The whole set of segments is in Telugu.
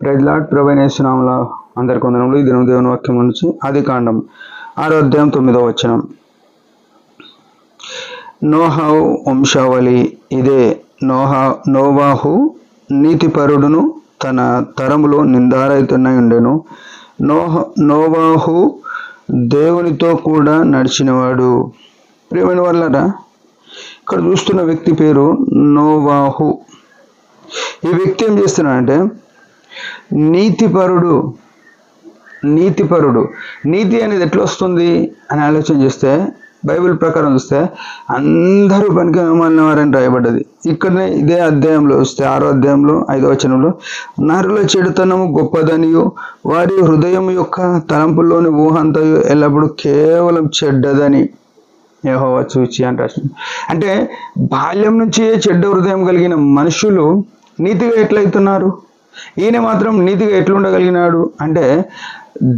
Praise lord. ప్రభువైన యేసు నామములో అందరికీ వందనములు. ఈ దినం దేవుని వాక్యం నుంచి ఆదికాండం 6వ అధ్యాయం 9వ వచనం. నోహవు వంశావళి ఇదే. నోవాహు నీతిపరుడును తన తరములో నిందారహితుడై ఉండెను. నోవాహు దేవునితో కూడా నడిచినవాడు. ప్రియమైన వాళ్ళరా, ఇక్కడ చూస్తున్న వ్యక్తి పేరు నోవాహు. ఈ వ్యక్తి ఏం చేస్తున్నాడంటే నీతిపరుడు. నీతి అనేది ఎట్లా వస్తుంది అని ఆలోచన చేస్తే బైబిల్ ప్రకారం చూస్తే అందరూ పనికి మాలినవారని రాయబడ్డది. ఇక్కడనే ఇదే అధ్యాయంలో వస్తే 6వ అధ్యాయంలో 5వ వచనంలో నరుల చెడుతనము గొప్పదనియు వారి హృదయం యొక్క తలంపుల్లోని ఊహ అంతయు ఎల్లప్పుడూ కేవలం చెడ్డదని యెహోవా చూచి అని రాసింది. అంటే బాల్యం నుంచే చెడ్డ హృదయం కలిగిన మనుషులు నీతిగా ఎట్లయితున్నారు? ఈయన మాత్రం నీతిగా ఎట్లుండగలిగినాడు అంటే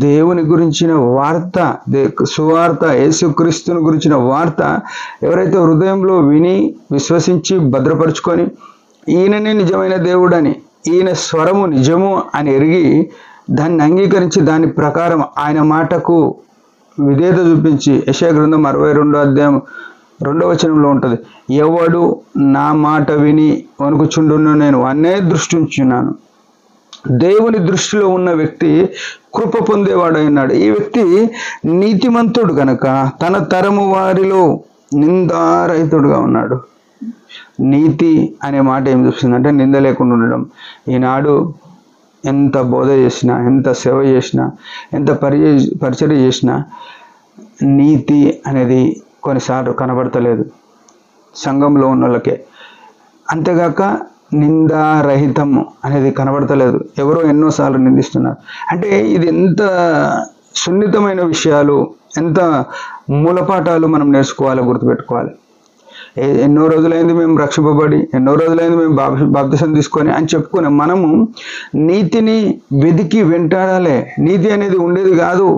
దేవుని గురించిన వార్త, సువార్త, యేసుక్రీస్తుని గురించిన వార్త ఎవరైతే హృదయంలో విని విశ్వసించి భద్రపరుచుకొని ఈయననే నిజమైన దేవుడని, ఈయన స్వరము నిజము అని ఎరిగి దాన్ని అంగీకరించి దాని ప్రకారం ఆయన మాటకు విధేయత చూపించి, యెషయా గ్రంథం 62వ అధ్యాయం 2వ వచనంలో ఉంటుంది, ఎవడు నా మాట విని వణుకుచుండును నేను అనే దృష్టి ఉంచున్నాను. దేవుని దృష్టిలో ఉన్న వ్యక్తి కృప పొందేవాడైనాడు. ఈ వ్యక్తి నీతిమంతుడు కనుక తన తరము వారిలో నిందారహితుడుగా ఉన్నాడు. నీతి అనే మాట ఏం చూస్తుందంటే నింద లేకుండా ఉండడం. ఈనాడు ఎంత బోధ చేసినా, ఎంత సేవ చేసినా, ఎంత పరిచర్య చేసినా నీతి అనేది కొన్నిసార్లు కనబడతలేదు సంఘంలో ఉన్న వాళ్ళకే. అంతేగాక నిందారహితము అనేది కనబడతలేదు. ఎవరో ఎన్నోసార్లు నిందిస్తున్నారు. అంటే ఇది ఎంత సున్నితమైన విషయాలు, ఎంత మూలపాఠాలు మనం నేర్చుకోవాలి, గుర్తుపెట్టుకోవాలి. ఎన్నో రోజులైంది మేము రక్షింపబడి, ఎన్నో రోజులైంది మేము బాప్తిసం తీసుకొని అని చెప్పుకునే మనము నీతిని వెతికి వెంటాడాలి. నీతి అనేది ఉండేది కాదు,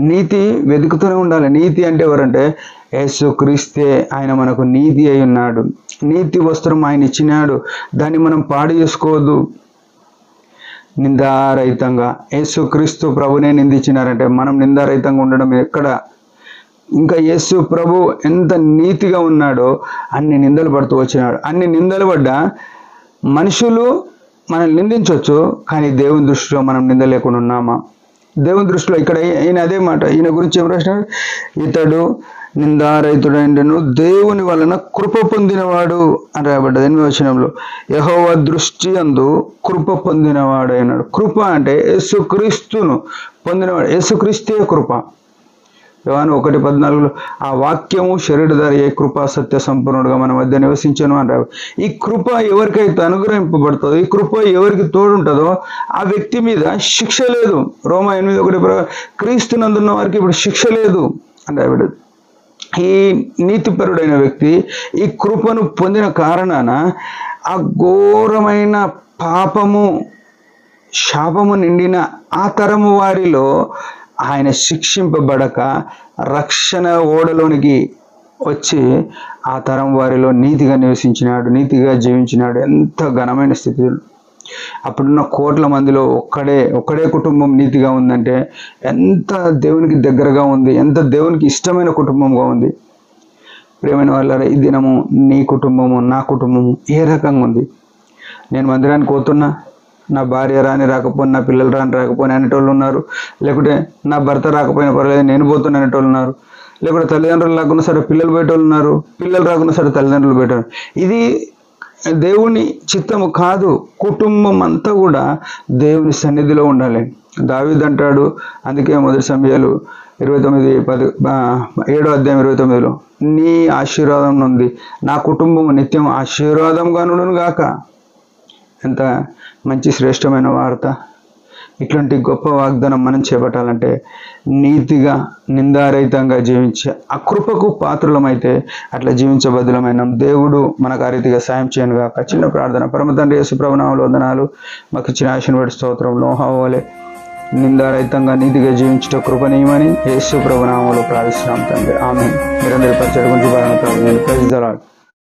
నీతి వెతుకుతూనే ఉండాలి. నీతి అంటే ఎవరంటే యేసుక్రీస్తే. ఆయన మనకు నీతి అయి ఉన్నాడు. నీతి వస్త్రం ఆయన ఇచ్చినాడు. దాన్ని మనం పాడు చేసుకోవద్దు. నిందారహితంగా యేసుక్రీస్తు ప్రభునే నిందించినారంటే మనం నిందారహితంగా ఉండడం ఎక్కడ? ఇంకా యేసు ప్రభు ఎంత నీతిగా ఉన్నాడో అన్ని నిందలు పడుతూ వచ్చినాడు. అన్ని నిందలు పడ్డా మనుషులు మనల్ని నిందించవచ్చు, కానీ దేవుని దృష్టిలో మనం నింద లేకుండా ఉన్నామా? దేవుని దృష్టిలో ఇక్కడ ఈయన అదే మాట. ఈయన గురించి ఏం రాసినాడు? ఇతడు నిందారహితుడైండెను, దేవుని వలన కృప పొందినవాడు అని రాయబడ్డది 8వ వచనంలో. యెహోవా దృష్టి అందు కృప పొందినవాడు అయినాడు. కృప అంటే యేసుక్రీస్తును పొందినవాడు. యేసుక్రీస్తే కృప. యోహాను 1:14 ఆ వాక్యము శరీరధారి అయి కృపా సత్య సంపూర్ణుడుగా మన మధ్య నివసించను అని రావు. ఈ కృప ఎవరికైతే అనుగ్రహింపబడుతుందో, ఈ కృప ఎవరికి తోడుంటుందో ఆ వ్యక్తి మీద శిక్ష లేదు. రోమా 8:1 క్రీస్తునందున్న వారికి ఇప్పుడు శిక్ష లేదు అని రాయబడ్డది. ఈ నీతిపరుడైన వ్యక్తి ఈ కృపను పొందిన కారణాన ఆ ఘోరమైన పాపము, శాపము నిండిన ఆ తరము వారిలో ఆయన శిక్షింపబడక రక్షణ ఓడలోనికి వచ్చి ఆ తరం వారిలో నీతిగా నివసించినాడు, నీతిగా జీవించినాడు. ఎంత ఘనమైన స్థితి! అప్పుడున్న కోట్ల మందిలో ఒక్కడే కుటుంబం నీతిగా ఉందంటే ఎంత దేవునికి దగ్గరగా ఉంది, ఎంత దేవునికి ఇష్టమైన కుటుంబంగా ఉంది. ప్రియమైన వాళ్ళ ఈ దినము నీ కుటుంబము, నా కుటుంబము ఏ రకంగా ఉంది? నేను మందిరానికి పోతున్నా, నా భార్య రాకపోయినా, నా పిల్లలు రాకపోయినా అనేటోళ్ళు ఉన్నారు. లేకుంటే నా భర్త రాకపోయినా పర్లేదు నేను పోతున్నా అనేటోళ్ళు ఉన్నారు. లేకుంటే తల్లిదండ్రులు రాకున్నా సరే పిల్లలు పోయేటోళ్ళు ఉన్నారు, పిల్లలు రాకున్నా సరే తల్లిదండ్రులు పోయేటోళ్ళు. ఇది దేవుని చిత్తము కాదు. కుటుంబం అంతా కూడా దేవుని సన్నిధిలో ఉండాలి. దావీదు అంటాడు, అందుకే 1 సమూయేలు 7వ అధ్యాయం 29లో నీ ఆశీర్వాదం నుండి నా కుటుంబం నిత్యం ఆశీర్వాదంగా నుండును గాక. ఎంత మంచి శ్రేష్టమైన వార్త! ఇట్లాంటి గొప్ప వాగ్దానం మనం చేపట్టాలంటే నీతిగా నిందారహితంగా జీవించే ఆ కృపకు పాత్రులమైతే అట్లా జీవించబద్దులమైన దేవుడు మనకు ఆ రీతిగా సాయం చేయను గాక. చిన్న ప్రార్థన. పరమ తండ్రి యేసు ప్రభు నామములో వందనాలు. మాకు ఇచ్చిన ఆశీర్వాద బట్టి స్తోత్రం. నోవాహు వలె నిందారహితంగా నీతిగా జీవించట కృపనీయమని యేసు ప్రభు నామములో ప్రార్థిస్తున్నాం తండ్రి. ఆమేన్. మీరందరి పరిచయం గురించి బాగా ప్రైజ్ ది లార్డ్.